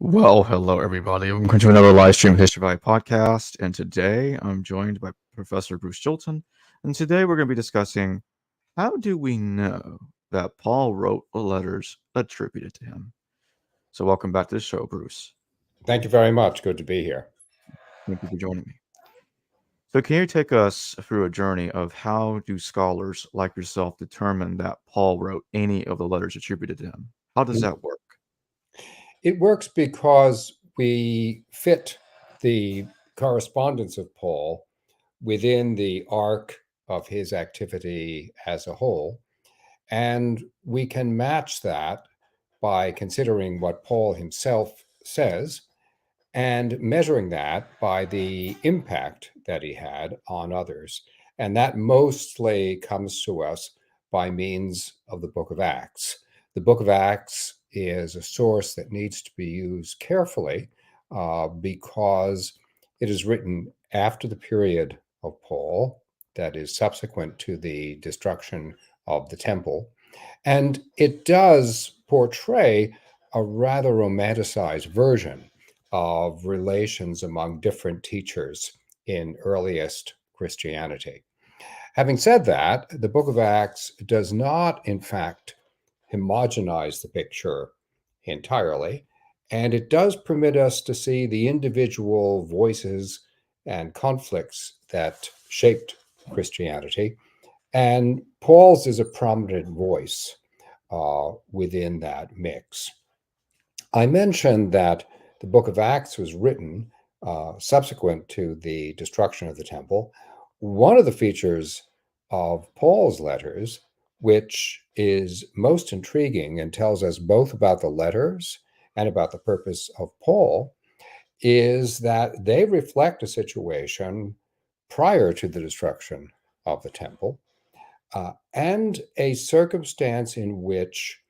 Well, hello everybody. Welcome to another live stream of History by podcast. And today I'm joined by Professor Bruce Chilton. And today we're going to be discussing how do we know that Paul wrote the letters attributed to him? So welcome back to the show, Bruce. Thank you very much. Good to be here. Thank you for joining me. So can you take us through a journey of how do scholars like yourself determine that Paul wrote any of the letters attributed to him? How does that work? It works because we fit the correspondence of Paul within the arc of his activity as a whole. And we can match that by considering what Paul himself says and measuring that by the impact that he had on others. And that mostly comes to us by means of the book of Acts. The book of Acts is a source that needs to be used carefully because it is written after the period of Paul, that is subsequent to the destruction of the temple. And it does portray a rather romanticized version of relations among different teachers in earliest Christianity. Having said that, the book of Acts does not, in fact, homogenize the picture entirely, and it does permit us to see the individual voices and conflicts that shaped Christianity. And Paul's is a prominent voice within that mix. I mentioned that the book of Acts was written subsequent to the destruction of the temple. One of the features of Paul's letters, which is most intriguing and tells us both about the letters and about the purpose of Paul, is that they reflect a situation prior to the destruction of the temple and a circumstance in which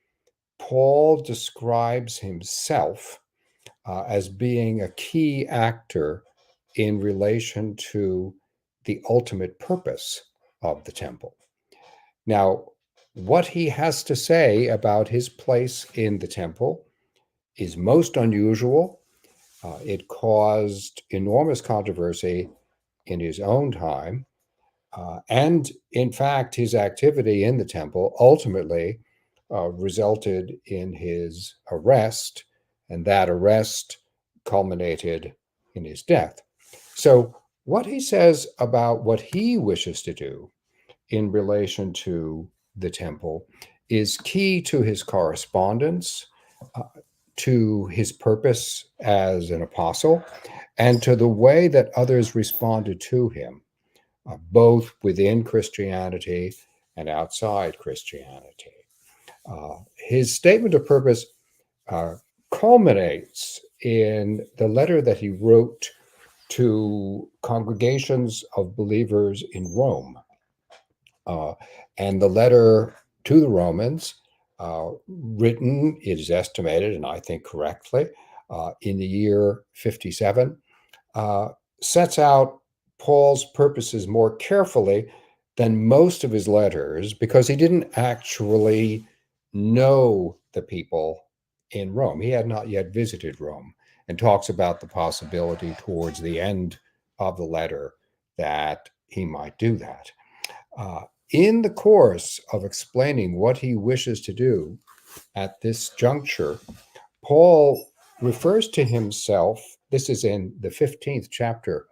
Paul describes himself as being a key actor in relation to the ultimate purpose of the temple. Now, what he has to say about his place in the temple is most unusual. It caused enormous controversy in his own time. And in fact, his activity in the temple ultimately resulted in his arrest, and that arrest culminated in his death. So, what he says about what he wishes to do in relation to the temple is key to his correspondence, uh, to his purpose as an apostle, and to the way that others responded to him, both within Christianity and outside Christianity. His statement of purpose uh, culminates in the letter that he wrote to congregations of believers in Rome. Uh, and the letter to the Romans, written, it is estimated, and I think correctly, in the year 57, uh, sets out Paul's purposes more carefully than most of his letters because he didn't actually know the people in Rome. He had not yet visited Rome, and talks about the possibility towards the end of the letter that he might do that. Uh, in the course of explaining what he wishes to do at this juncture, Paul refers to himself, this is in the 15th chapter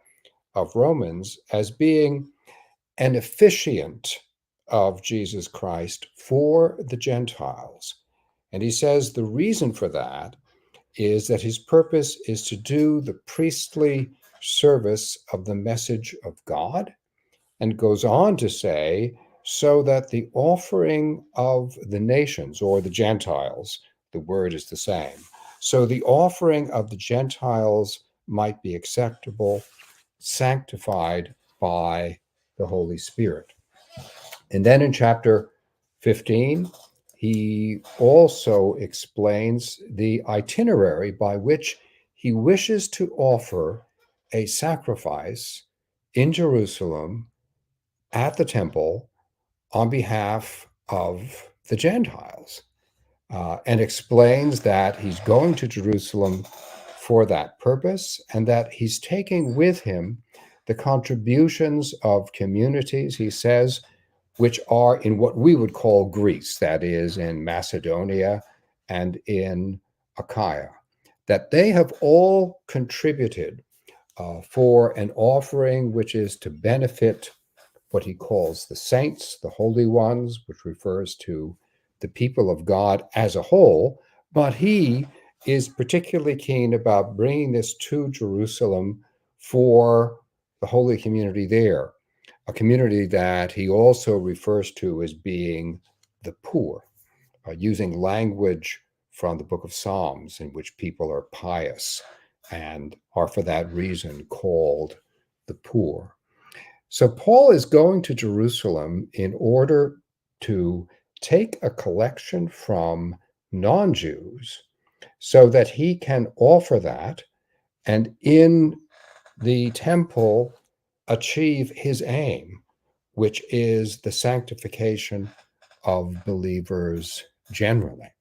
of Romans, as being an officiant of Jesus Christ for the Gentiles. And he says the reason for that is that his purpose is to do the priestly service of the message of God, and goes on to say, so that the offering of the nations or the Gentiles, the word is the same, so the offering of the Gentiles might be acceptable, sanctified by the Holy Spirit. And then in chapter 15, he also explains the itinerary by which he wishes to offer a sacrifice in Jerusalem at the temple on behalf of the Gentiles. and explains that he's going to Jerusalem for that purpose and that he's taking with him the contributions of communities, he says, which are in what we would call Greece, that is, in Macedonia and in Achaia, that they have all contributed for an offering which is to benefit what he calls the saints, the holy ones, which refers to the people of God as a whole. But he is particularly keen about bringing this to Jerusalem for the holy community there, a community that he also refers to as being the poor, using language from the book of Psalms in which people are pious and are for that reason called the poor. So Paul is going to Jerusalem in order to take a collection from non Jews so that he can offer that and in the temple achieve his aim, which is the sanctification of believers generally.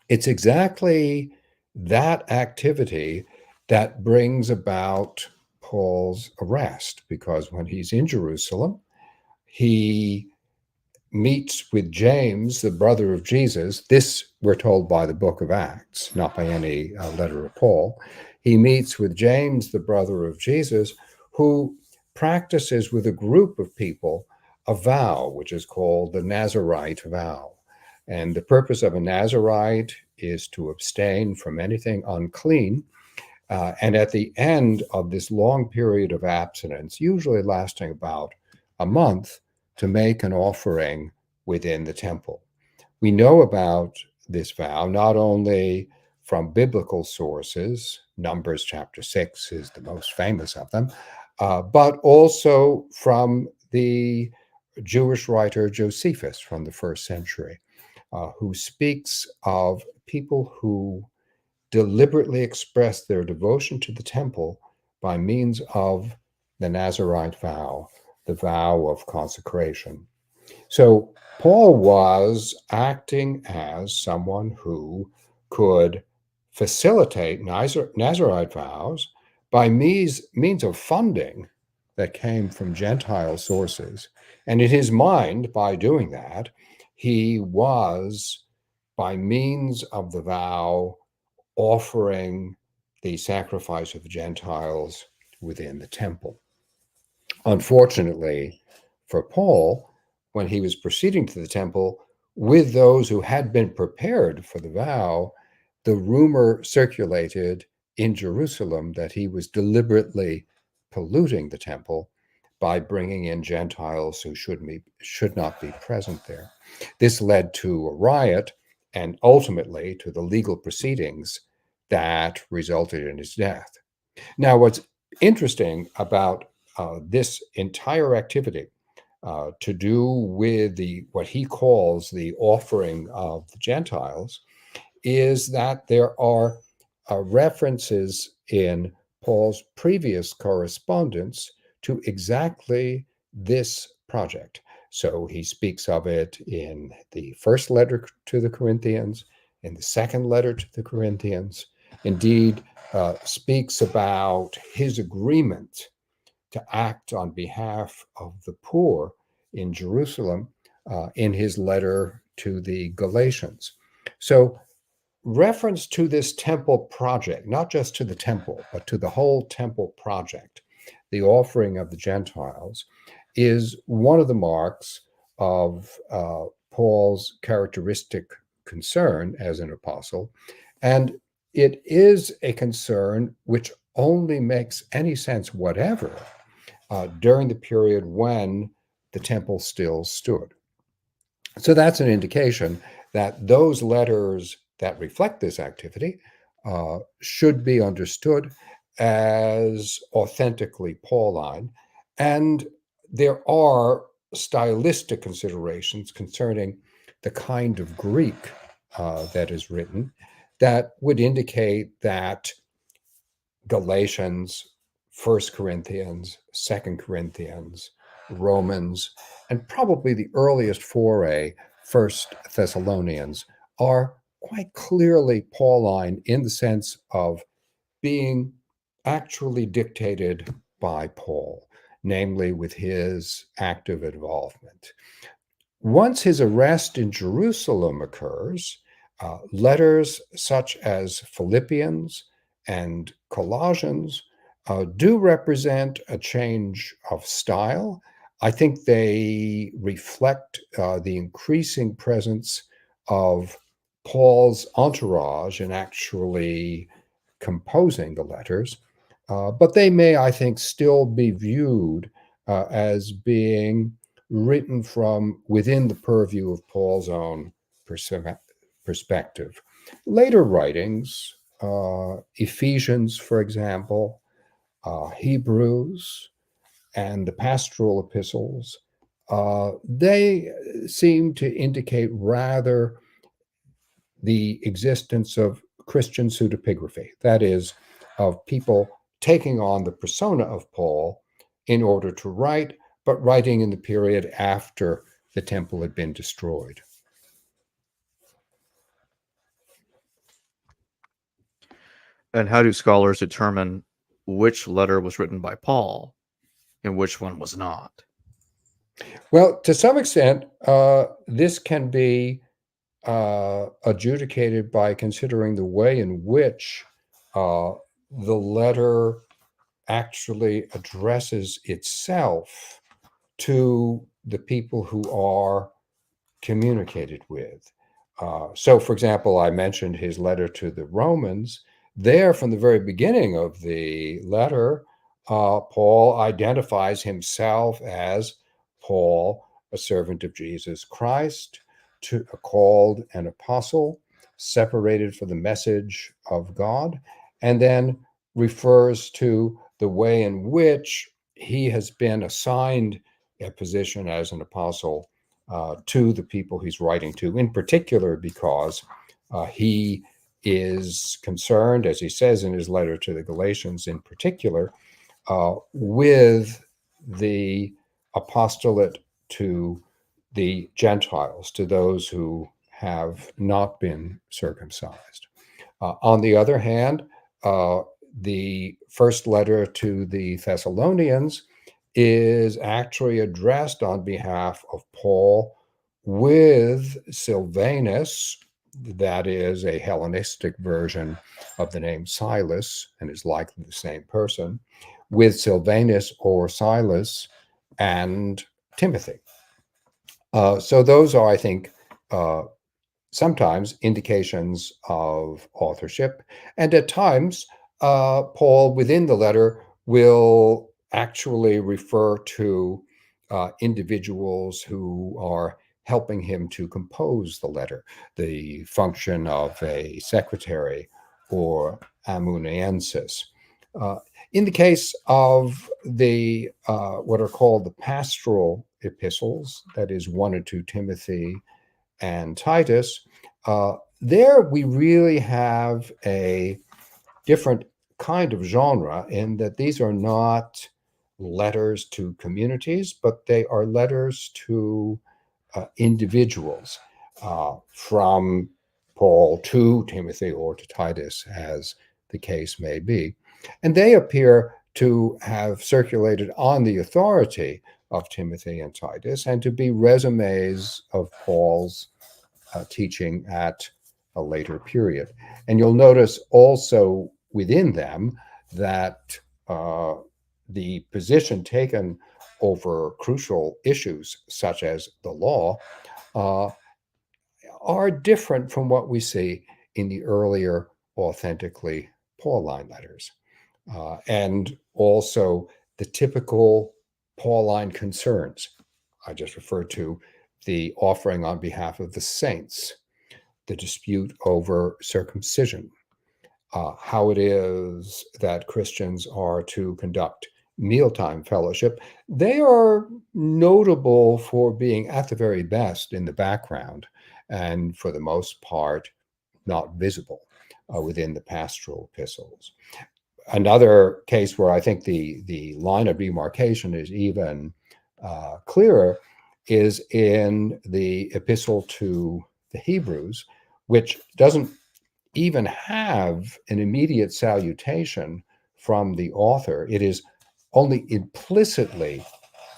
It's exactly that activity that brings about Paul's arrest, because when he's in Jerusalem, he meets with James, the brother of Jesus. This we're told by the book of Acts, not by any letter of Paul. He meets with James, the brother of Jesus, who practices with a group of people a vow, which is called the Nazarite vow. And the purpose of a Nazarite is to abstain from anything unclean. And at the end of this long period of abstinence, usually lasting about a month, to make an offering within the temple. We know about this vow not only from biblical sources, Numbers chapter 6 is the most famous of them, but also from the Jewish writer Josephus from the first century, who speaks of people who deliberately express their devotion to the temple by means of the Nazarite vow, the vow of consecration. So Paul was acting as someone who could facilitate Nazarite vows by means of funding that came from Gentile sources. And in his mind, by doing that, he was, by means of the vow, offering the sacrifice of the Gentiles within the temple. Unfortunately for Paul, when he was proceeding to the temple with those who had been prepared for the vow, the rumor circulated in Jerusalem that he was deliberately polluting the temple by bringing in Gentiles who should not be present there. This led to a riot and ultimately to the legal proceedings that resulted in his death. Now, what's interesting about this entire activity to do with what he calls the offering of the Gentiles is that there are references in Paul's previous correspondence to exactly this project. So he speaks of it in the first letter to the Corinthians, in the second letter to the Corinthians, indeed speaks about his agreement to act on behalf of the poor in Jerusalem in his letter to the Galatians. So reference to this temple project, not just to the temple, but to the whole temple project, the offering of the Gentiles, is one of the marks of Paul's characteristic concern as an apostle. And it is a concern which only makes any sense whatever during the period when the temple still stood. So that's an indication that those letters that reflect this activity should be understood as authentically Pauline. And there are stylistic considerations concerning the kind of Greek that is written that would indicate that Galatians, First Corinthians, Second Corinthians, Romans, and probably the earliest foray, First Thessalonians, are quite clearly Pauline in the sense of being actually dictated by Paul, namely with his active involvement. Once his arrest in Jerusalem occurs, letters such as Philippians and Colossians do represent a change of style. I think they reflect the increasing presence of Paul's entourage in actually composing the letters, but they may, I think, still be viewed as being written from within the purview of Paul's own perspective. Later writings, Ephesians, for example, Hebrews, and the pastoral epistles, they seem to indicate rather the existence of Christian pseudepigraphy, that is, of people taking on the persona of Paul in order to write, but writing in the period after the temple had been destroyed. And how do scholars determine which letter was written by Paul and which one was not? Well, to some extent, this can be adjudicated by considering the way in which the letter actually addresses itself to the people who are communicated with. So, for example, I mentioned his letter to the Romans. There, from the very beginning of the letter, Paul identifies himself as Paul, a servant of Jesus Christ, called an apostle, separated for the message of God, and then refers to the way in which he has been assigned a position as an apostle to the people he's writing to, in particular because he is concerned, as he says in his letter to the Galatians in particular, with the apostolate to the Gentiles, to those who have not been circumcised. On the other hand, the first letter to the Thessalonians is actually addressed on behalf of Paul with Silvanus, that is a Hellenistic version of the name Silas and is likely the same person, with Silvanus or Silas and Timothy. So those are, I think, sometimes indications of authorship. And at times, Paul within the letter will actually refer to individuals who are helping him to compose the letter, the function of a secretary or amanuensis. In the case of the what are called the pastoral epistles, that is 1 and 2 Timothy and Titus, there we really have a different kind of genre in that these are not letters to communities, but they are letters to individuals from Paul to Timothy or to Titus, as the case may be. And they appear to have circulated on the authority of Timothy and Titus and to be resumes of Paul's teaching at a later period. And you'll notice also within them that the position taken over crucial issues such as the law are different from what we see in the earlier authentically Pauline letters. And also the typical Pauline concerns. I just referred to the offering on behalf of the saints, the dispute over circumcision, how it is that Christians are to conduct mealtime fellowship. They are notable for being, at the very best, in the background, and for the most part, not visible within the pastoral epistles. Another case where I think the line of demarcation is even clearer is in the epistle to the Hebrews, which doesn't even have an immediate salutation from the author. It is only implicitly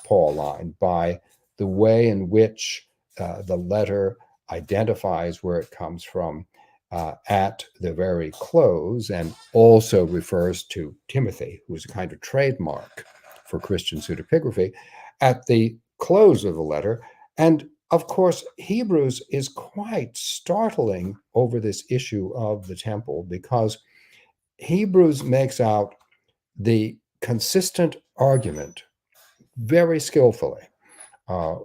Pauline by the way in which the letter identifies where it comes from at the very close, and also refers to Timothy, who is a kind of trademark for Christian pseudepigraphy, at the close of the letter. And of course, Hebrews is quite startling over this issue of the temple, because Hebrews makes out the consistent argument very skillfully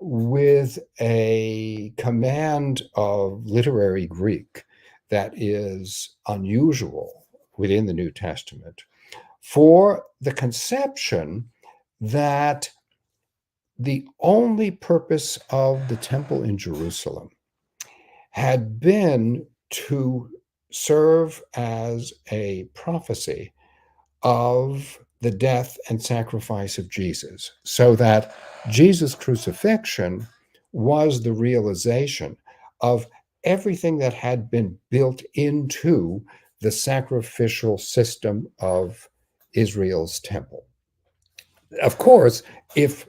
with a command of literary Greek that is unusual within the New Testament, for the conception that the only purpose of the temple in Jerusalem had been to serve as a prophecy of the death and sacrifice of Jesus, so that Jesus' crucifixion was the realization of everything that had been built into the sacrificial system of Israel's temple. Of course, if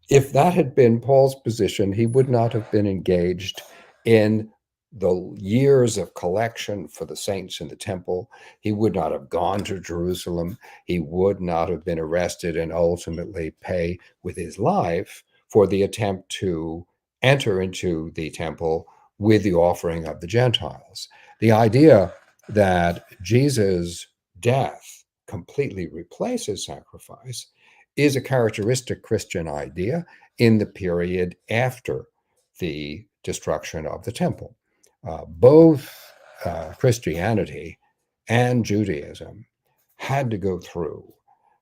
that had been Paul's position, he would not have been engaged in the years of collection for the saints in the temple. He would not have gone to Jerusalem. He would not have been arrested and ultimately pay with his life for the attempt to enter into the temple with the offering of the Gentiles. The idea that Jesus' death completely replaces sacrifice is a characteristic Christian idea in the period after the destruction of the temple. Both Christianity and Judaism had to go through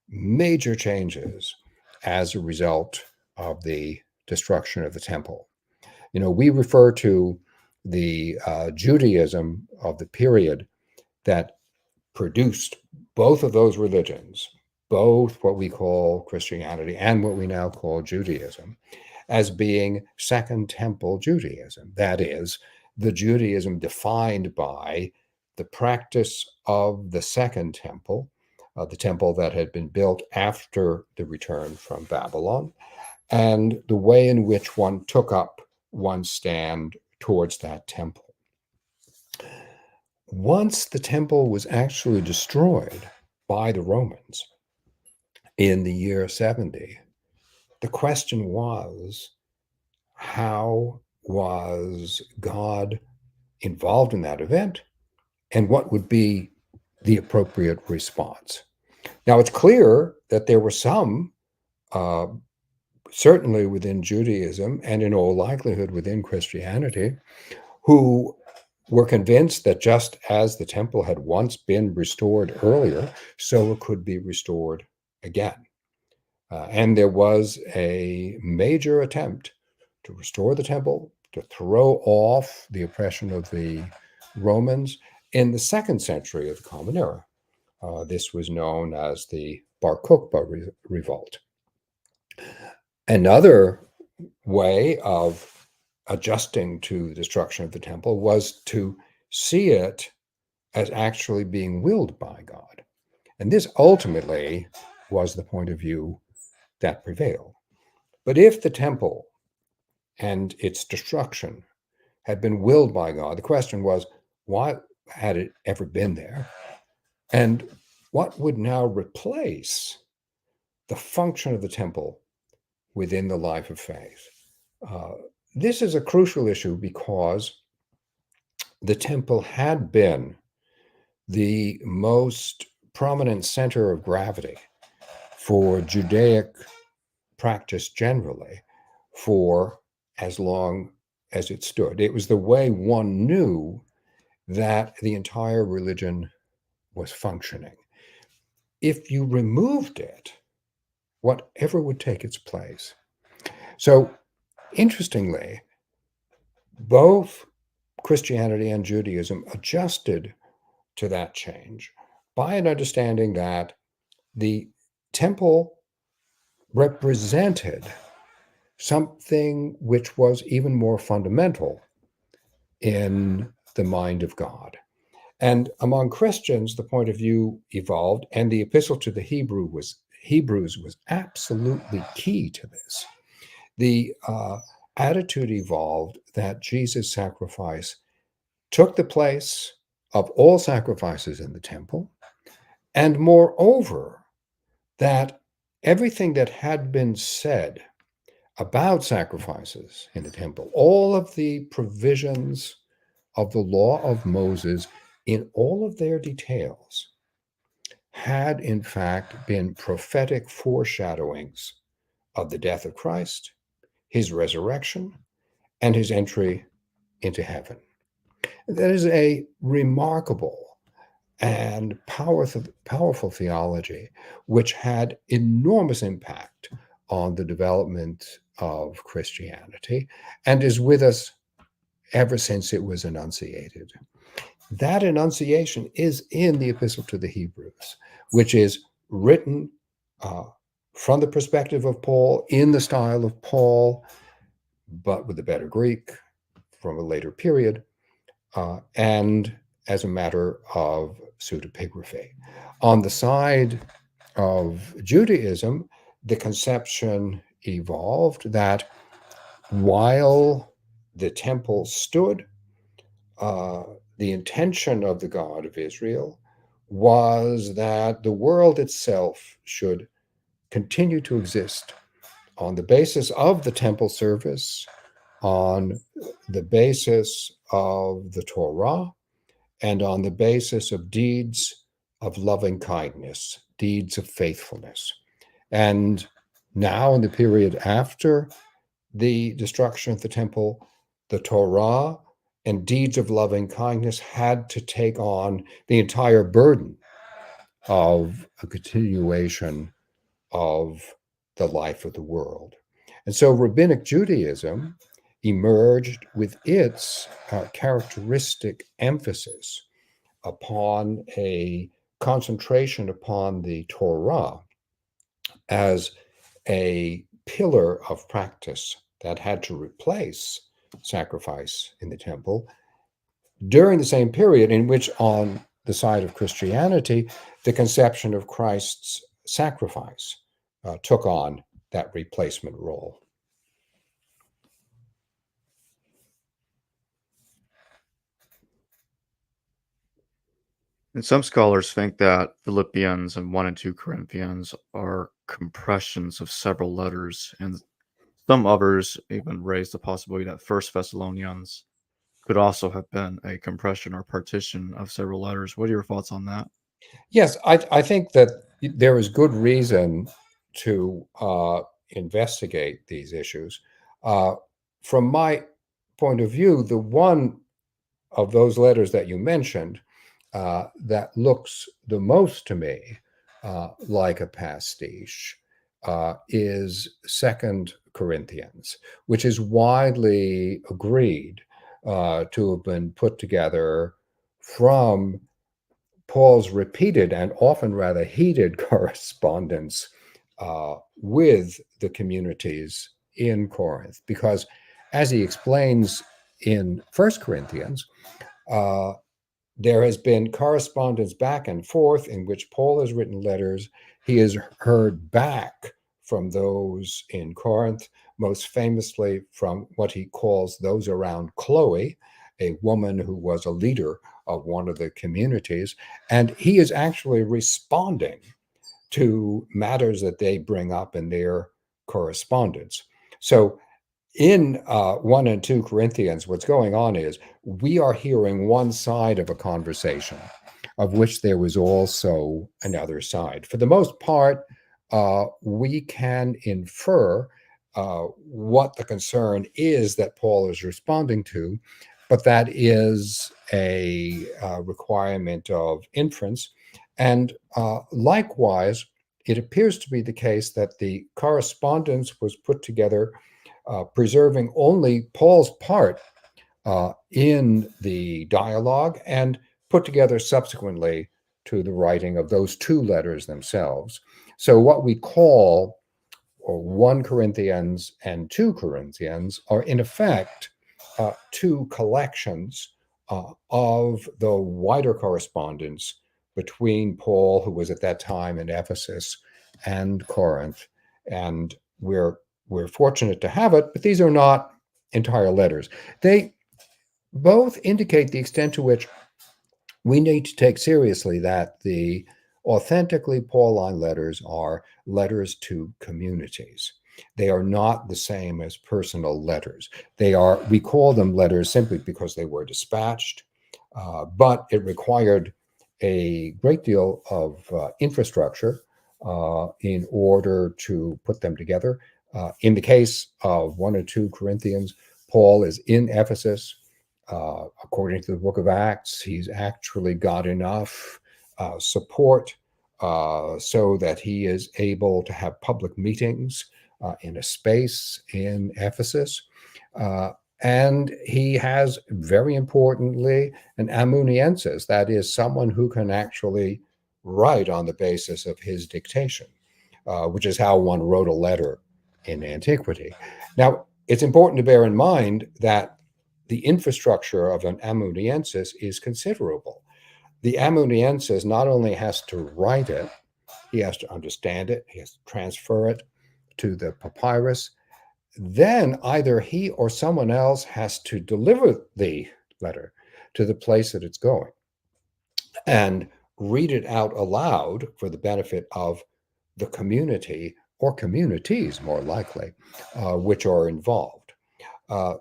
major changes as a result of the destruction of the temple. You know, we refer to the Judaism of the period that produced both of those religions, both what we call Christianity and what we now call Judaism, as being Second Temple Judaism. That is, the Judaism defined by the practice of the Second Temple, the temple that had been built after the return from Babylon, and the way in which one took up one's stand towards that temple. Once the temple was actually destroyed by the Romans in the year 70, the question was, how was God involved in that event, and what would be the appropriate response? Now, it's clear that there were some, certainly within Judaism and in all likelihood within Christianity, who were convinced that just as the temple had once been restored earlier, so it could be restored again. And there was a major attempt to restore the temple, to throw off the oppression of the Romans in the 2nd century of the Common Era. This was known as the Bar Kokhba revolt. Another way of adjusting to the destruction of the temple was to see it as actually being willed by God. And this ultimately was the point of view that prevailed. But if the temple and its destruction had been willed by God, the question was, why had it ever been there? And what would now replace the function of the temple within the life of faith? This is a crucial issue because the temple had been the most prominent center of gravity for Judaic practice generally for as long as it stood. It was the way one knew that the entire religion was functioning. If you removed it, whatever would take its place? So, interestingly, both Christianity and Judaism adjusted to that change by an understanding that the temple represented something which was even more fundamental in the mind of God. And among Christians, the point of view evolved, and the epistle to the Hebrews was absolutely key to this. The attitude evolved that Jesus' sacrifice took the place of all sacrifices in the temple, and moreover, that everything that had been said about sacrifices in the temple, all of the provisions of the law of Moses in all of their details, had in fact been prophetic foreshadowings of the death of Christ, his resurrection, and his entry into heaven. That is a remarkable and powerful theology, which had enormous impact on the development of Christianity and is with us ever since it was enunciated. That enunciation is in the Epistle to the Hebrews, which is written from the perspective of Paul, in the style of Paul, but with a better Greek from a later period, and as a matter of pseudepigraphy. On the side of Judaism, the conception evolved that while the temple stood, the intention of the God of Israel was that the world itself should continue to exist on the basis of the temple service, on the basis of the Torah, and on the basis of deeds of loving kindness, deeds of faithfulness. And now, in the period after the destruction of the temple, the Torah and deeds of loving kindness had to take on the entire burden of a continuation of the life of the world. And so Rabbinic Judaism emerged with its characteristic emphasis upon a concentration upon the Torah as a pillar of practice that had to replace sacrifice in the temple during the same period in which, on the side of Christianity, the conception of Christ's sacrifice took on that replacement role. And some scholars think that Philippians and 1 and 2 Corinthians are compressions of several letters, and some others even raise the possibility that First Thessalonians could also have been a compression or partition of several letters. What are your thoughts on that? Yes, I think that there is good reason to investigate these issues. From my point of view, the one of those letters that you mentioned that looks the most to me like a pastiche is Second Corinthians, which is widely agreed to have been put together from Paul's repeated and often rather heated correspondence with the communities in Corinth, because as he explains in First Corinthians, there has been correspondence back and forth in which Paul has written letters. He has heard back from those in Corinth, most famously from what he calls those around Chloe, a woman who was a leader of one of the communities. And he is actually responding to matters that they bring up in their correspondence. So in 1 and 2 Corinthians, what's going on is we are hearing one side of a conversation, of which there was also another side. For the most part, we can infer what the concern is that Paul is responding to, but that is a requirement of inference. And likewise, it appears to be the case that the correspondence was put together preserving only Paul's part in the dialogue and put together subsequently to the writing of those two letters themselves. So what we call 1 Corinthians and 2 Corinthians are in effect two collections of the wider correspondence between Paul, who was at that time in Ephesus, and Corinth. And we're fortunate to have it, but these are not entire letters. They both indicate the extent to which we need to take seriously that the authentically Pauline letters are letters to communities. They are not the same as personal letters. We call them letters simply because they were dispatched, but it required a great deal of infrastructure in order to put them together. In the case of 1 and 2 Corinthians, Paul is in Ephesus. According to the book of Acts, he's actually got enough support so that he is able to have public meetings in a space in Ephesus. And he has, very importantly, an amanuensis, that is, someone who can actually write on the basis of his dictation, which is how one wrote a letter in antiquity. Now, it's important to bear in mind that the infrastructure of an amanuensis is considerable. The amanuensis not only has to write it, he has to understand it, he has to transfer it to the papyrus. Then either he or someone else has to deliver the letter to the place that it's going and read it out aloud for the benefit of the community or communities, more likely, which are involved.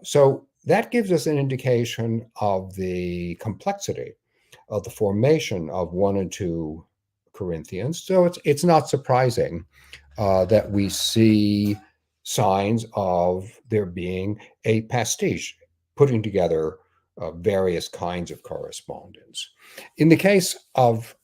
So that gives us an indication of the complexity of the formation of 1 and 2 Corinthians. So it's not surprising that we see signs of there being a pastiche, putting together various kinds of correspondence. In the case of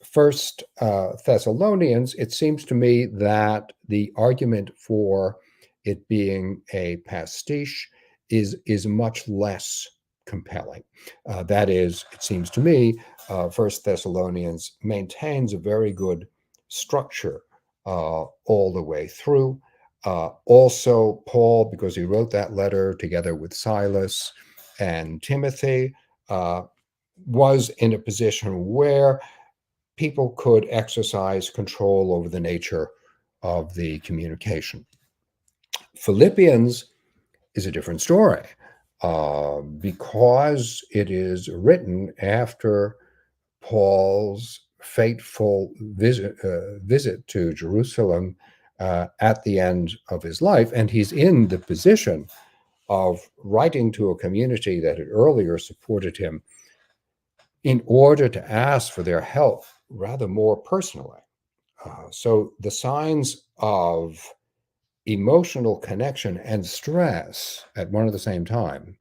First Thessalonians, it seems to me that the argument for it being a pastiche is much less compelling. That is, it seems to me, First Thessalonians maintains a very good structure all the way through. Also, Paul, because he wrote that letter together with Silas and Timothy, was in a position where people could exercise control over the nature of the communication. Philippians is a different story because it is written after Paul's fateful visit to Jerusalem at the end of his life, and he's in the position of writing to a community that had earlier supported him in order to ask for their help rather more personally. So the signs of emotional connection and stress at one and the same time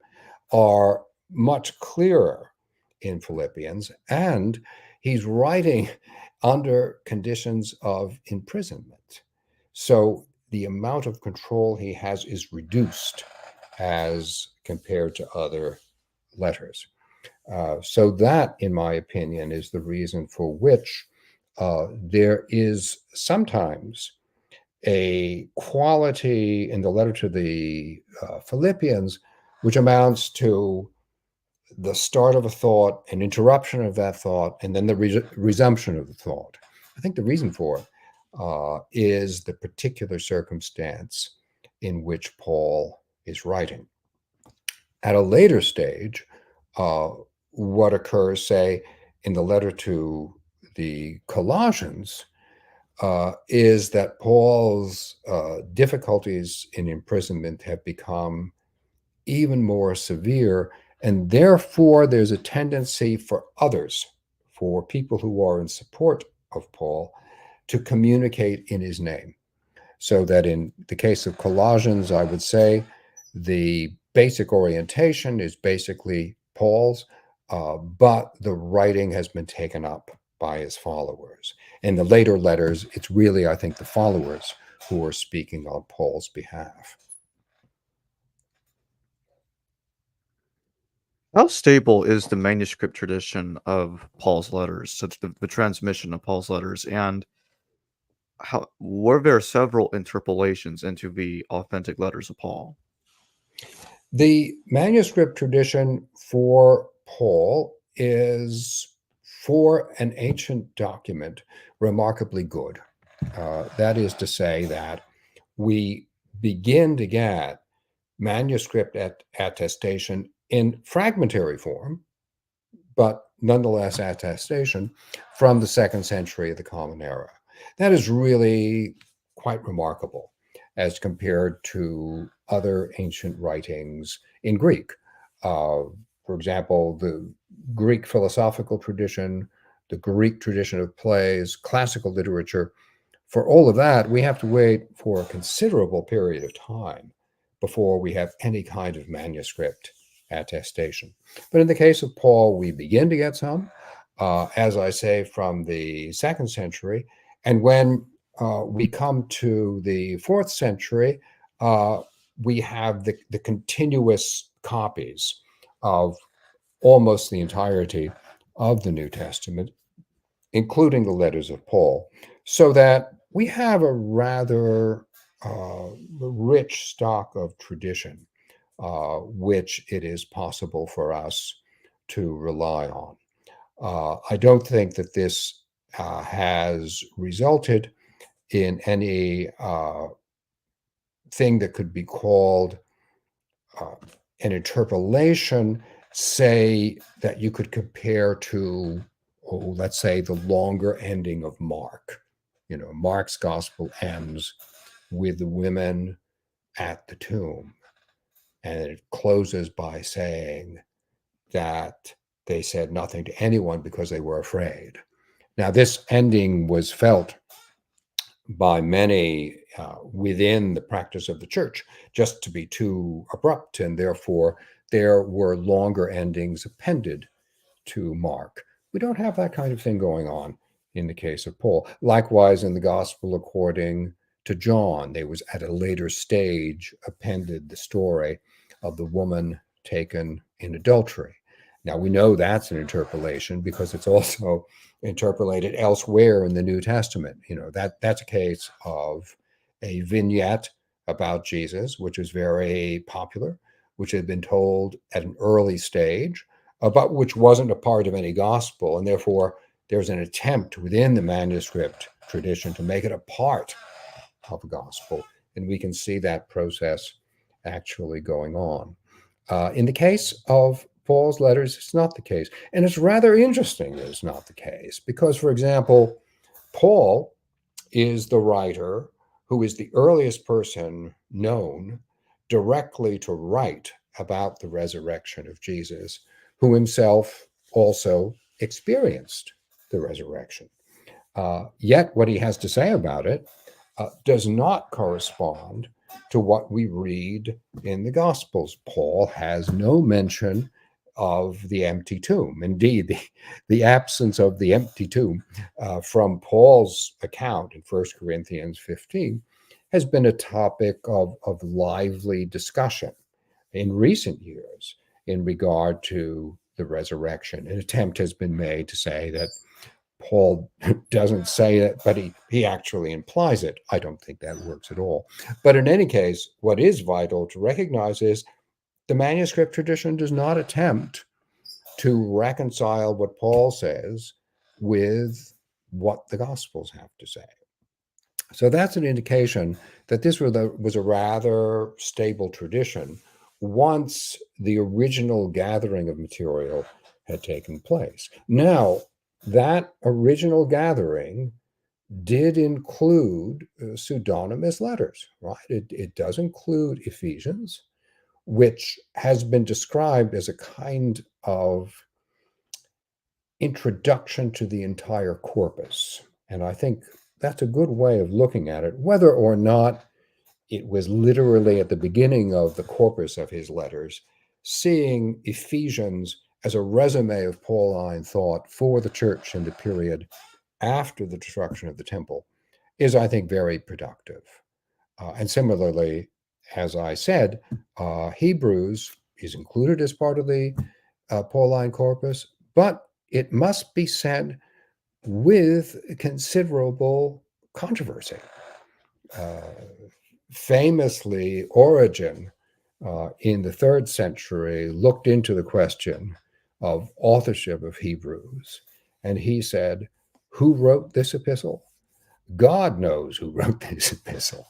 are much clearer in Philippians, and he's writing under conditions of imprisonment. So the amount of control he has is reduced as compared to other letters. So that, in my opinion, is the reason for which there is sometimes a quality in the letter to the Philippians which amounts to the start of a thought, an interruption of that thought, and then the resumption of the thought. I think the reason for it is the particular circumstance in which Paul is writing. At a later stage, what occurs, say, in the letter to the Colossians, is that Paul's difficulties in imprisonment have become even more severe, and therefore there's a tendency for others, for people who are in support of Paul, to communicate in his name. So that in the case of Colossians, I would say the basic orientation is basically Paul's, but the writing has been taken up by his followers. In the later letters, it's really, I think, the followers who are speaking on Paul's behalf. How stable is the manuscript tradition of Paul's letters, so the transmission of Paul's letters, and how were there several interpolations into the authentic letters of Paul? The manuscript tradition for Paul is, for an ancient document, remarkably good. That is to say that we begin to get manuscript attestation in fragmentary form, but nonetheless attestation from the 2nd century of the Common Era. That is really quite remarkable as compared to other ancient writings in Greek. For example, the Greek philosophical tradition, the Greek tradition of plays, classical literature. For all of that, we have to wait for a considerable period of time before we have any kind of manuscript attestation. But in the case of Paul, we begin to get some, as I say, from the 2nd century. And when we come to the 4th century, we have the continuous copies of almost the entirety of the New Testament, including the letters of Paul, so that we have a rather rich stock of tradition, which it is possible for us to rely on. I don't think that this has resulted in any thing that could be called an interpolation, say, that you could compare to, let's say, the longer ending of Mark. Mark's gospel ends with the women at the tomb, and it closes by saying that they said nothing to anyone because they were afraid. Now, this ending was felt by many within the practice of the church just to be too abrupt, and therefore there were longer endings appended to Mark. We don't have that kind of thing going on in the case of Paul. Likewise, in the Gospel according to John, there was at a later stage appended the story of the woman taken in adultery. Now, we know that's an interpolation because it's also interpolated elsewhere in the New Testament. That's a case of a vignette about Jesus, which is very popular, which had been told at an early stage, but which wasn't a part of any gospel. And therefore, there's an attempt within the manuscript tradition to make it a part of a gospel. And we can see that process actually going on. In the case of Paul's letters, it's not the case. And it's rather interesting that it's not the case because, for example, Paul is the writer who is the earliest person known directly to write about the resurrection of Jesus, who himself also experienced the resurrection. Yet what he has to say about it does not correspond to what we read in the Gospels. Paul has no mention of the empty tomb. Indeed, the absence of the empty tomb from Paul's account in 1 Corinthians 15 has been a topic of lively discussion in recent years in regard to the resurrection. An attempt has been made to say that Paul doesn't say it, but he actually implies it. I don't think that works at all. But in any case, what is vital to recognize is the manuscript tradition does not attempt to reconcile what Paul says with what the Gospels have to say. So that's an indication that this was a rather stable tradition once the original gathering of material had taken place. Now, that original gathering did include pseudonymous letters, right? It does include Ephesians, which has been described as a kind of introduction to the entire corpus. And I think that's a good way of looking at it, whether or not it was literally at the beginning of the corpus of his letters, seeing Ephesians as a resume of Pauline thought for the church in the period after the destruction of the temple is, I think, very productive. And similarly, as I said, Hebrews is included as part of the Pauline corpus, but it must be said with considerable controversy. Famously, Origen in the 3rd century looked into the question of authorship of Hebrews, and he said, "Who wrote this epistle? God knows who wrote this epistle."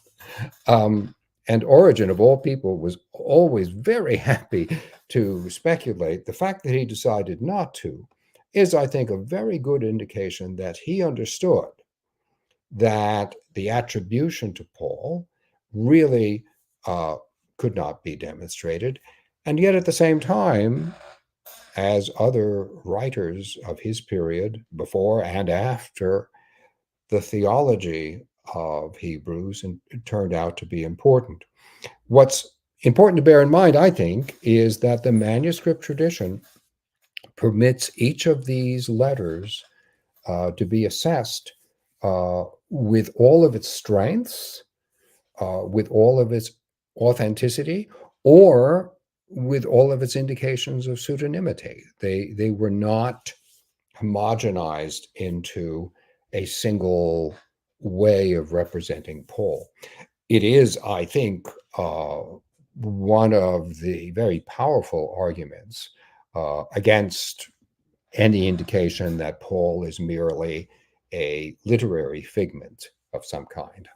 And Origen, of all people, was always very happy to speculate. The fact that he decided not to is, I think, a very good indication that he understood that the attribution to Paul really could not be demonstrated. And yet, at the same time, as other writers of his period, before and after, the theology of Hebrews turned out to be important. What's important to bear in mind, I think, is that the manuscript tradition permits each of these letters to be assessed with all of its strengths, with all of its authenticity, or with all of its indications of pseudonymity. They were not homogenized into a single way of representing Paul. It is, I think, one of the very powerful arguments against any indication that Paul is merely a literary figment of some kind.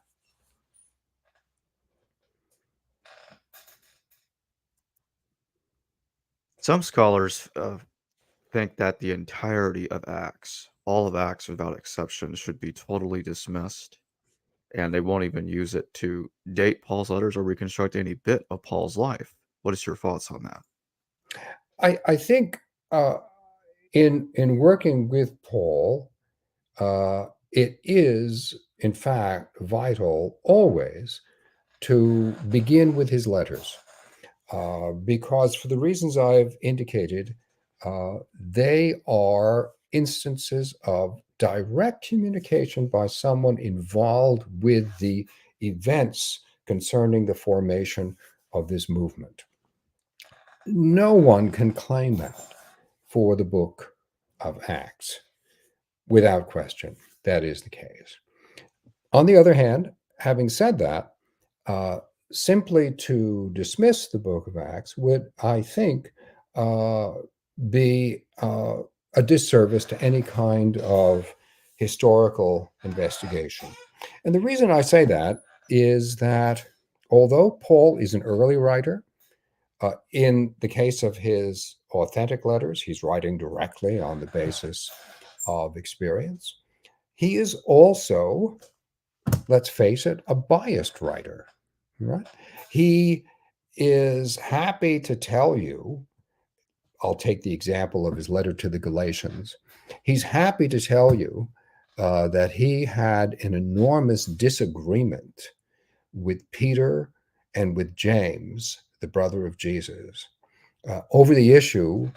Some scholars think that the entirety of Acts, all of Acts without exception, should be totally dismissed, and they won't even use it to date Paul's letters or reconstruct any bit of Paul's life. What is your thoughts on that? I think in working with Paul, it is in fact vital always to begin with his letters, because for the reasons I've indicated, they are instances of direct communication by someone involved with the events concerning the formation of this movement. No one can claim that for the book of Acts. Without question, that is the case. On the other hand, having said that, simply to dismiss the book of Acts would, I think, be a disservice to any kind of historical investigation. And the reason I say that is that although Paul is an early writer, in the case of his authentic letters, he's writing directly on the basis of experience. He is also, let's face it, a biased writer, right? He is happy to tell you, I'll take the example of his letter to the Galatians. He's happy to tell you that he had an enormous disagreement with Peter and with James, the brother of Jesus, over the issue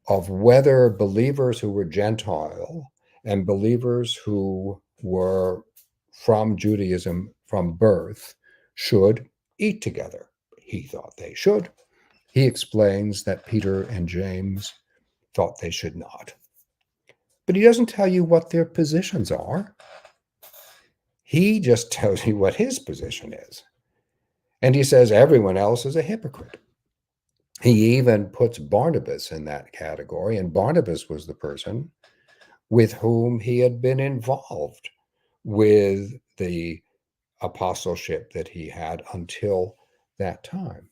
of whether believers who were Gentile and believers who were from Judaism from birth should eat together. He thought they should. He explains that Peter and James thought they should not. But he doesn't tell you what their positions are. He just tells you what his position is. And he says everyone else is a hypocrite. He even puts Barnabas in that category, and Barnabas was the person with whom he had been involved with the apostleship that he had until that time.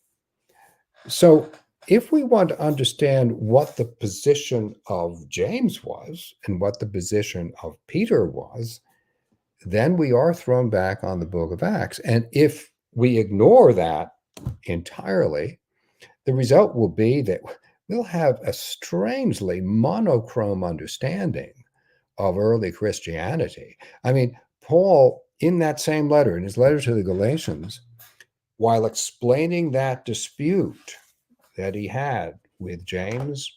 So, if we want to understand what the position of James was and what the position of Peter was, then we are thrown back on the book of Acts. And if we ignore that entirely, the result will be that we'll have a strangely monochrome understanding of early Christianity. I mean, Paul, in that same letter, in his letter to the Galatians, while explaining that dispute that he had with James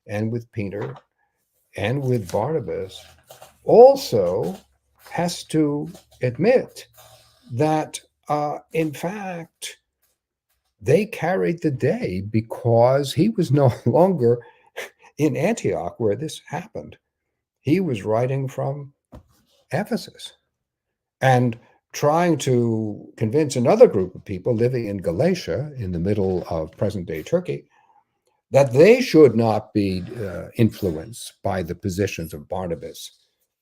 and with Peter and with Barnabas, also has to admit that, in fact, they carried the day because he was no longer in Antioch where this happened. He was writing from Ephesus. And trying to convince another group of people living in Galatia, in the middle of present-day Turkey, that they should not be influenced by the positions of Barnabas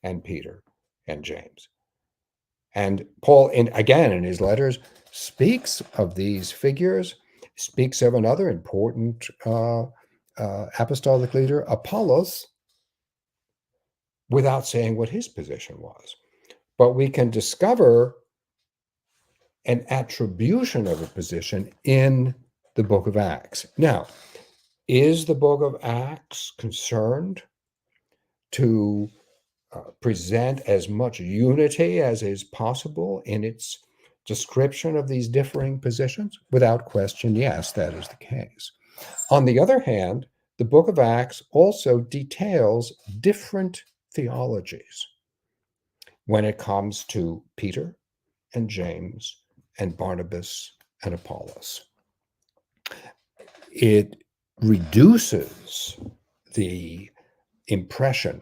and Peter and James. And Paul, again, in his letters, speaks of these figures, speaks of another important apostolic leader, Apollos, without saying what his position was. But we can discover an attribution of a position in the book of Acts. Now, is the book of Acts concerned to present as much unity as is possible in its description of these differing positions? Without question, yes, that is the case. On the other hand, the book of Acts also details different theologies when it comes to Peter and James and Barnabas and Apollos. It reduces the impression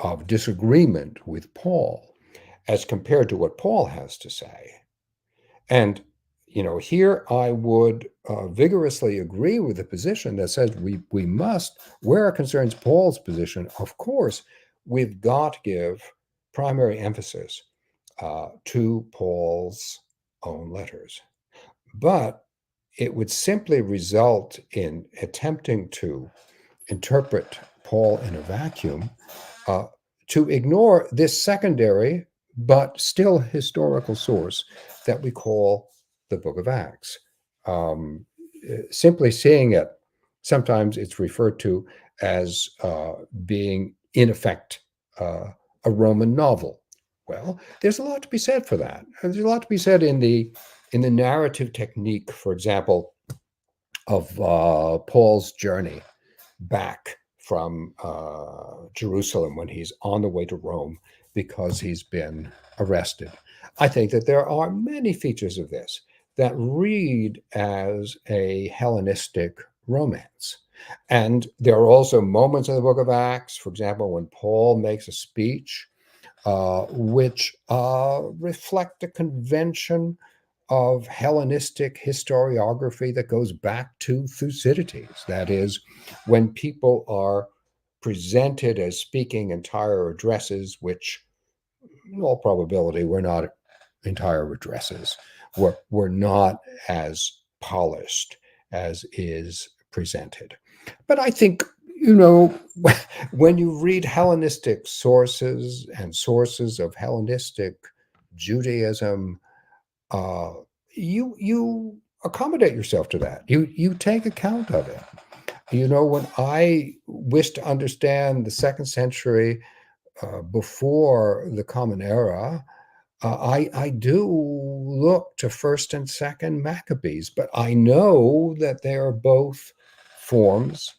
of disagreement with Paul as compared to what Paul has to say. And, here I would vigorously agree with the position that says we must, where it concerns Paul's position, of course, we've got to give primary emphasis to Paul's own letters. But it would simply result in attempting to interpret Paul in a vacuum, to ignore this secondary but still historical source that we call the book of Acts. Simply seeing it, sometimes it's referred to as being, in effect, a Roman novel. Well, there's a lot to be said for that. There's a lot to be said in the narrative technique, for example, of Paul's journey back from Jerusalem when he's on the way to Rome because he's been arrested. I think that there are many features of this that read as a Hellenistic romance. And there are also moments in the book of Acts, for example, when Paul makes a speech which reflect a convention of Hellenistic historiography that goes back to Thucydides. That is, when people are presented as speaking entire addresses, which in all probability were not entire addresses, were not as polished as is presented. But I think, when you read Hellenistic sources and sources of Hellenistic Judaism, you accommodate yourself to that. You take account of it. When I wish to understand the second century before the Common Era, I do look to first and second Maccabees, but I know that they are both forms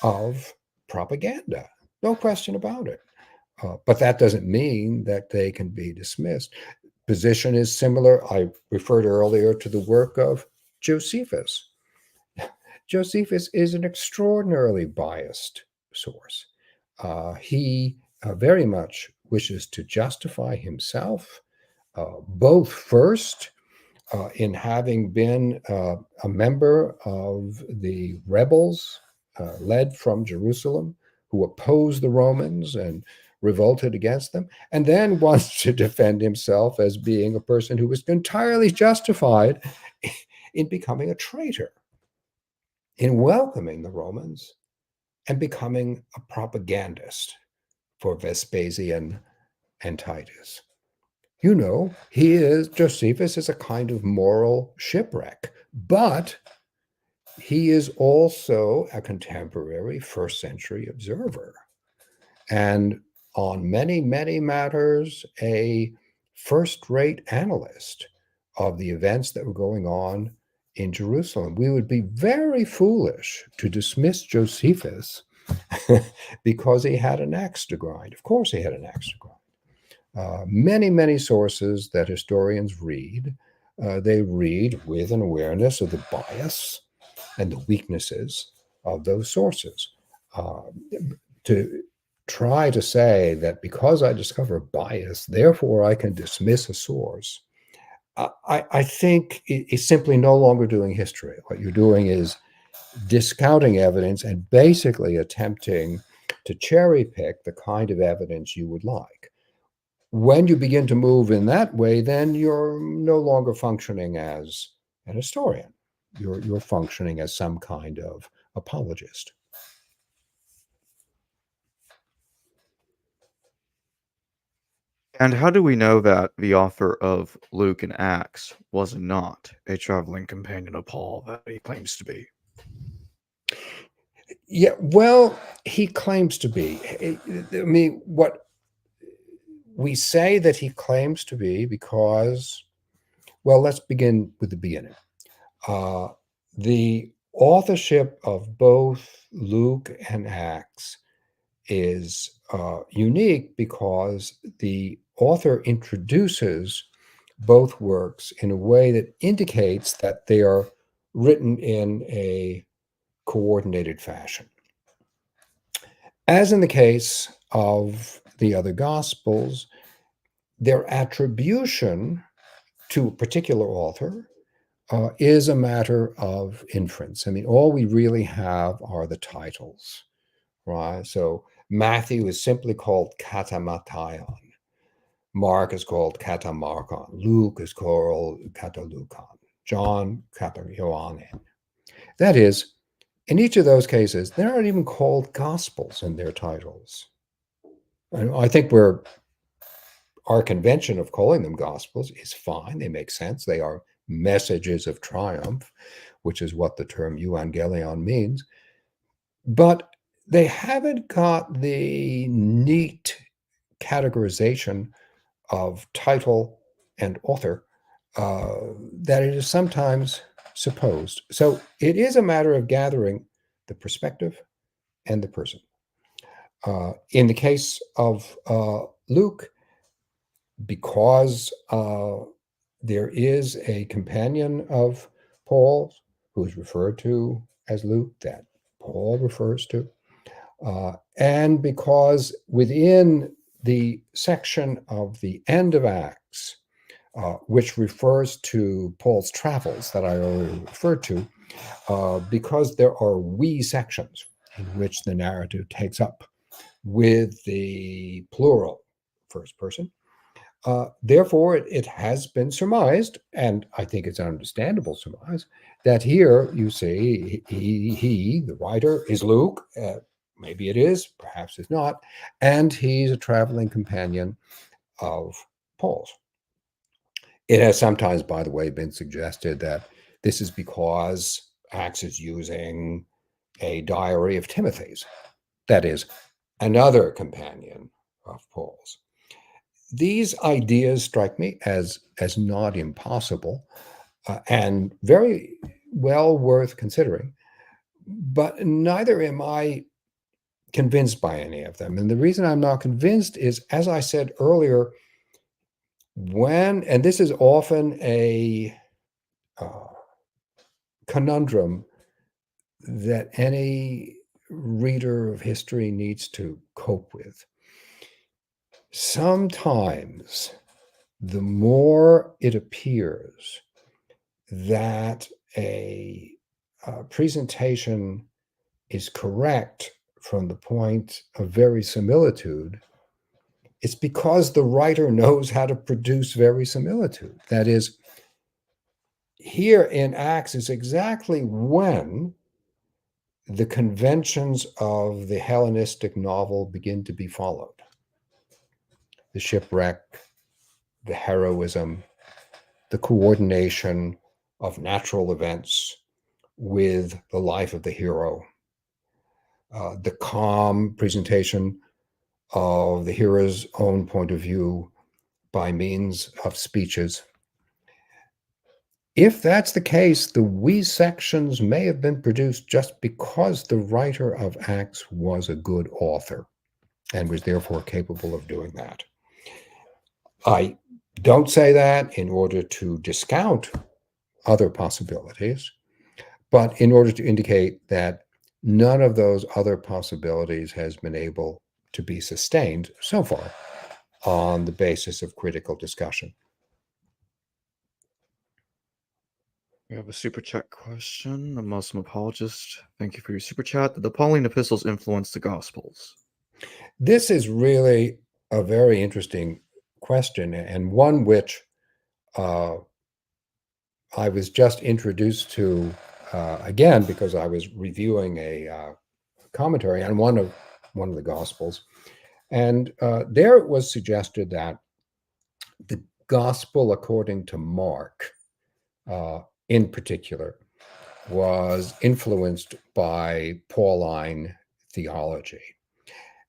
of propaganda. No question about it. But that doesn't mean that they can be dismissed. Position is similar. I referred earlier to the work of Josephus. Josephus is an extraordinarily biased source. He very much wishes to justify himself, both first in having been a member of the rebels led from Jerusalem who opposed the Romans and revolted against them, and then wants to defend himself as being a person who was entirely justified in becoming a traitor, in welcoming the Romans and becoming a propagandist for Vespasian and Titus. Josephus is a kind of moral shipwreck, but he is also a contemporary first century observer. And on many, many matters, a first-rate analyst of the events that were going on in Jerusalem. We would be very foolish to dismiss Josephus because he had an axe to grind. Of course he had an axe to grind. Many, many sources that historians read, they read with an awareness of the bias and the weaknesses of those sources. try to say that because I discover bias, therefore I can dismiss a source, I think it's simply no longer doing history. What you're doing is discounting evidence and basically attempting to cherry pick the kind of evidence you would like. When you begin to move in that way, then you're no longer functioning as an historian. You're functioning as some kind of apologist. And how do we know that the author of Luke and Acts was not a traveling companion of Paul that he claims to be? Yeah, well, he claims to be. I mean, what we say that he claims to be because, well, let's begin with the beginning. Uh, the authorship of both Luke and Acts is unique because the author introduces both works in a way that indicates that they are written in a coordinated fashion. As in the case of the other Gospels, their attribution to a particular author is a matter of inference. I mean, all we really have are the titles, right? So Matthew is simply called Katamataion. Mark is called Katamarkon. Luke is called Katalukon. John, Katayohanen. That is, in each of those cases, they're not even called Gospels in their titles. And I think our convention of calling them Gospels is fine. They make sense. They are messages of triumph, which is what the term euangelion means. But they haven't got the neat categorization of title and author that it is sometimes supposed. So it is a matter of gathering the perspective and the person. In the case of Luke, because there is a companion of Paul who is referred to as Luke that Paul refers to, and because within the section of the end of Acts, which refers to Paul's travels that I already referred to, because there are we sections in which the narrative takes up with the plural first person. Therefore, it has been surmised, and I think it's an understandable surmise, that here you see the writer, is Luke. Maybe it is, perhaps it's not, and he's a traveling companion of Paul's. It has sometimes, by the way, been suggested that this is because Acts is using a diary of Timothy's, that is, another companion of Paul's. These ideas strike me as not impossible and very well worth considering, but neither am I convinced by any of them. And the reason I'm not convinced is, as I said earlier, and this is often a conundrum that any reader of history needs to cope with. Sometimes the more it appears that a presentation is correct from the point of verisimilitude, it's because the writer knows how to produce verisimilitude. That is, here in Acts is exactly when the conventions of the Hellenistic novel begin to be followed. The shipwreck, the heroism, the coordination of natural events with the life of the hero, the calm presentation of the hero's own point of view by means of speeches. If that's the case, the we sections may have been produced just because the writer of Acts was a good author and was therefore capable of doing that. I don't say that in order to discount other possibilities, but in order to indicate that none of those other possibilities has been able to be sustained so far on the basis of critical discussion. We have a super chat question. A Muslim apologist. Thank you for your super chat. Did the Pauline epistles influence the Gospels? This is really a very interesting question, and one which I was just introduced to again because I was reviewing a commentary on one of the Gospels, and there it was suggested that the Gospel according to Mark, in particular, was influenced by Pauline theology.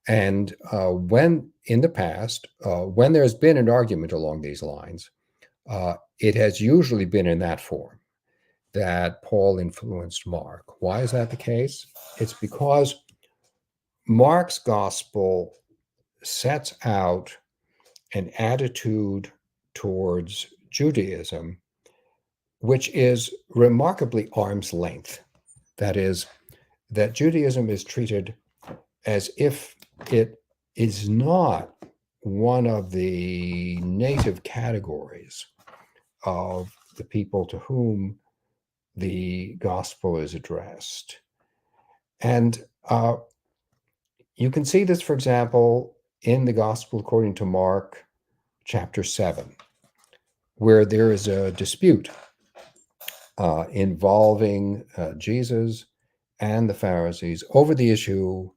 And when in the past, when there's been an argument along these lines, it has usually been in that form that Paul influenced Mark. Why is that the case? It's because Mark's gospel sets out an attitude towards Judaism, which is remarkably arm's length. That is, that Judaism is treated as if it is not one of the native categories of the people to whom the gospel is addressed. And you can see this, for example, in the gospel according to Mark chapter 7, where there is a dispute involving Jesus and the Pharisees over the issue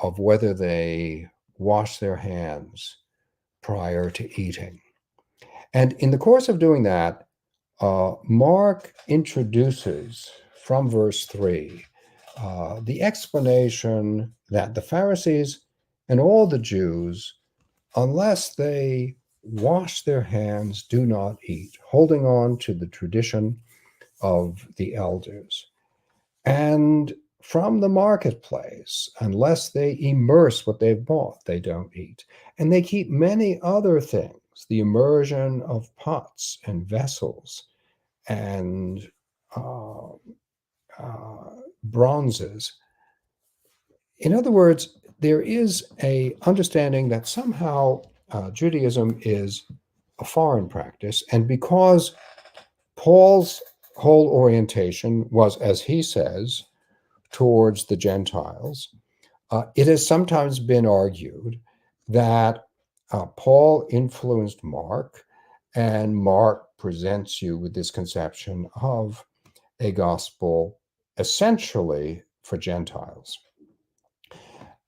of whether they wash their hands prior to eating. And in the course of doing that, Mark introduces from verse 3 the explanation that the Pharisees and all the Jews, unless they wash their hands, do not eat, holding on to the tradition of the elders. And from the marketplace, unless they immerse what they've bought, they don't eat. And they keep many other things, the immersion of pots and vessels and bronzes. In other words, there is a understanding that somehow Judaism is a foreign practice, and because Paul's whole orientation was, as he says, towards the Gentiles, it has sometimes been argued that Paul influenced Mark, and Mark presents you with this conception of a gospel essentially for Gentiles.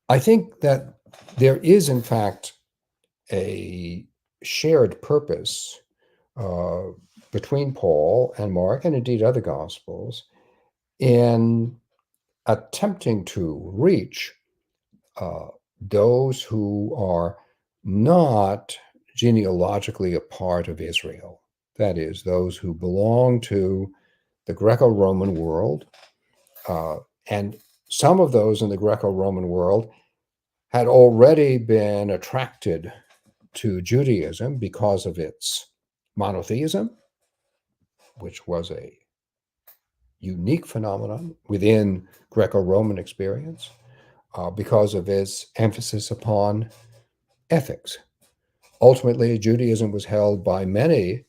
I think that there is, in fact, a shared purpose between Paul and Mark, and indeed other gospels, in attempting to reach those who are not genealogically a part of Israel. That is, those who belong to the Greco-Roman world. And some of those in the Greco-Roman world had already been attracted to Judaism because of its monotheism, which was a unique phenomenon within Greco-Roman experience, because of its emphasis upon ethics. Ultimately, Judaism was held by many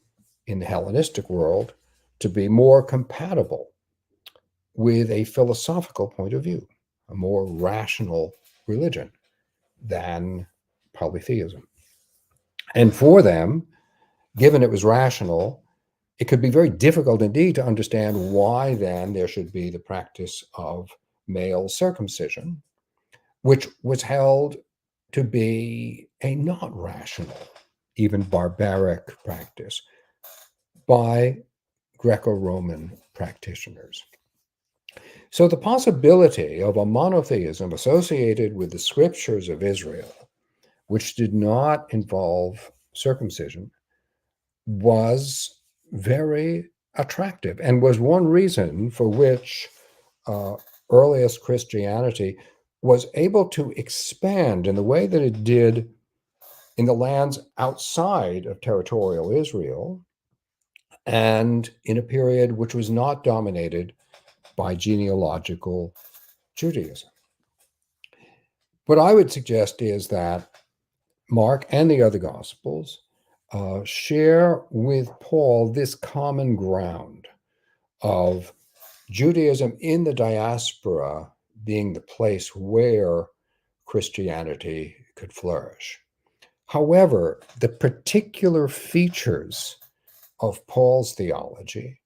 in the Hellenistic world to be more compatible with a philosophical point of view, a more rational religion than polytheism. And for them, given it was rational, it could be very difficult indeed to understand why then there should be the practice of male circumcision, which was held to be a not rational, even barbaric practice by Greco-Roman practitioners. So the possibility of a monotheism associated with the scriptures of Israel, which did not involve circumcision, was very attractive and was one reason for which earliest Christianity was able to expand in the way that it did in the lands outside of territorial Israel, and in a period which was not dominated by genealogical Judaism. What I would suggest is that Mark and the other Gospels share with Paul this common ground of Judaism in the diaspora being the place where Christianity could flourish. However, the particular features of Paul's theology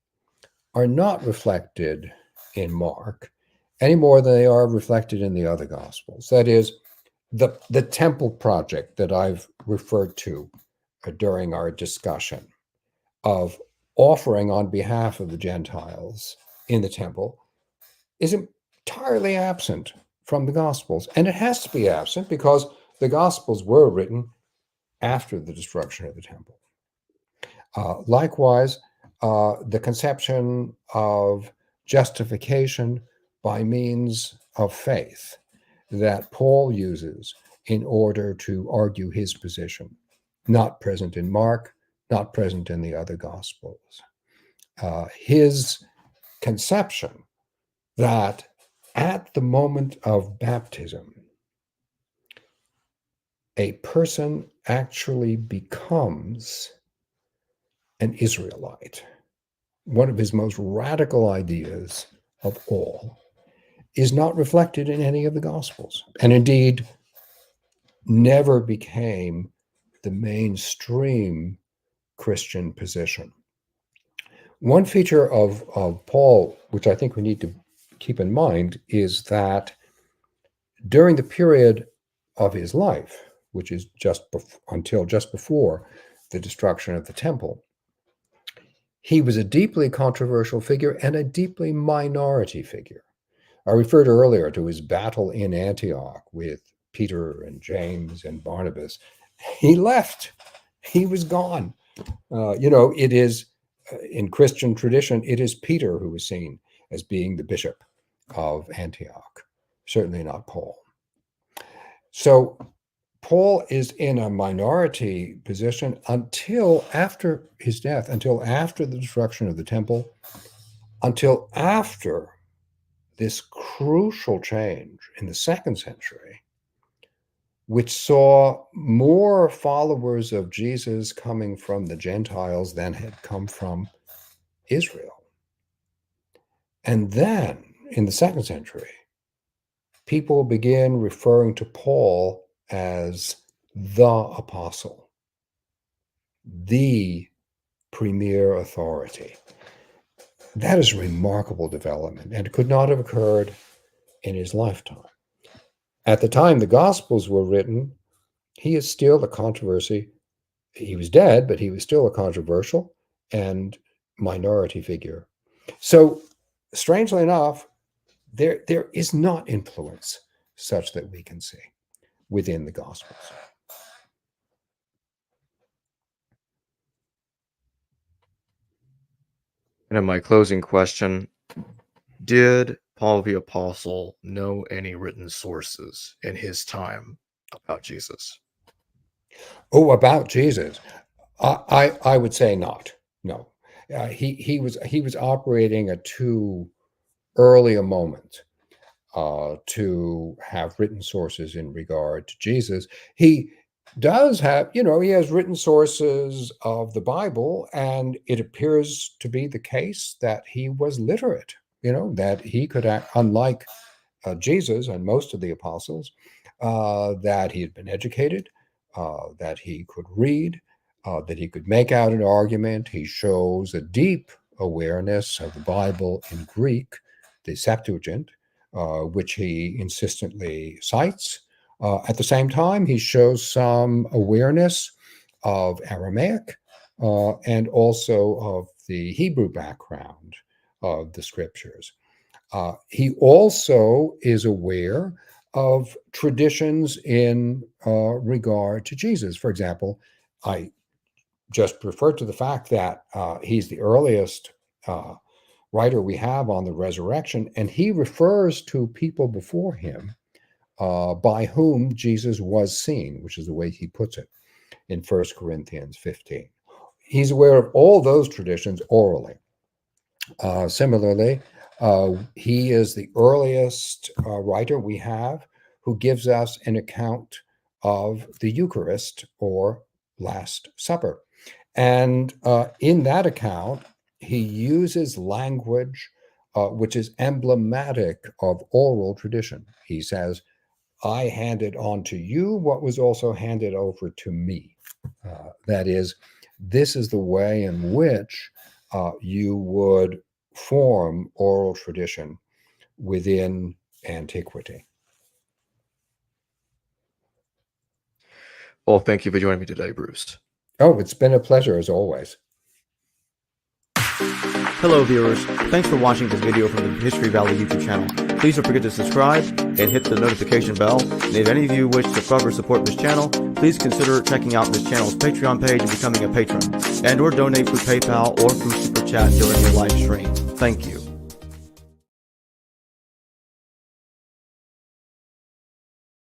are not reflected in Mark any more than they are reflected in the other Gospels. That is, the temple project that I've referred to during our discussion of offering on behalf of the Gentiles in the temple is entirely absent from the Gospels. And it has to be absent because the Gospels were written after the destruction of the temple. Likewise, the conception of justification by means of faith that Paul uses in order to argue his position, not present in Mark, not present in the other Gospels. His conception that at the moment of baptism, a person actually becomes an Israelite. One of his most radical ideas of all is not reflected in any of the Gospels, and indeed never became the mainstream Christian position. One feature of Paul, which I think we need to keep in mind, is that during the period of his life, which is until just before the destruction of the temple, he was a deeply controversial figure and a deeply minority figure. I referred earlier to his battle in Antioch with Peter and James and Barnabas. He left. He was gone. It is in Christian tradition, it is Peter who is seen as being the bishop of Antioch, certainly not Paul. So Paul is in a minority position until after his death, until after the destruction of the temple, until after this crucial change in the second century, which saw more followers of Jesus coming from the Gentiles than had come from Israel. And then in the second century, people begin referring to Paul as the apostle, the premier authority. That is a remarkable development, and it could not have occurred in his lifetime. At the time the Gospels were written, he is still a controversy. He was dead, but he was still a controversial and minority figure. So, strangely enough, there is not influence such that we can see within the Gospels. And in my closing question, did Paul the Apostle know any written sources in his time about Jesus? Oh, about Jesus, I would say not. No, he was operating at too early a moment to have written sources in regard to Jesus. He does have, he has written sources of the Bible, and it appears to be the case that he was literate, that he could act, unlike Jesus and most of the apostles, that he had been educated, that he could read, that he could make out an argument. He shows a deep awareness of the Bible in Greek, the Septuagint, which he insistently cites. At the same time, he shows some awareness of Aramaic and also of the Hebrew background of the scriptures. He also is aware of traditions in regard to Jesus. For example, I just referred to the fact that he's the earliest writer we have on the resurrection, and he refers to people before him by whom Jesus was seen, which is the way he puts it in 1 Corinthians 15. He's aware of all those traditions orally. Similarly, he is the earliest writer we have who gives us an account of the Eucharist or Last Supper. And in that account, he uses language which is emblematic of oral tradition. He says, I handed on to you what was also handed over to me. That is, this is the way in which you would form oral tradition within antiquity. Well, thank you for joining me today, Bruce. Oh, it's been a pleasure as always. Hello, viewers. Thanks for watching this video from the History Valley YouTube channel. Please don't forget to subscribe and hit the notification bell. And if any of you wish to further support this channel, please consider checking out this channel's Patreon page and becoming a patron, and or donate through PayPal or through Super Chat during your live stream. Thank you.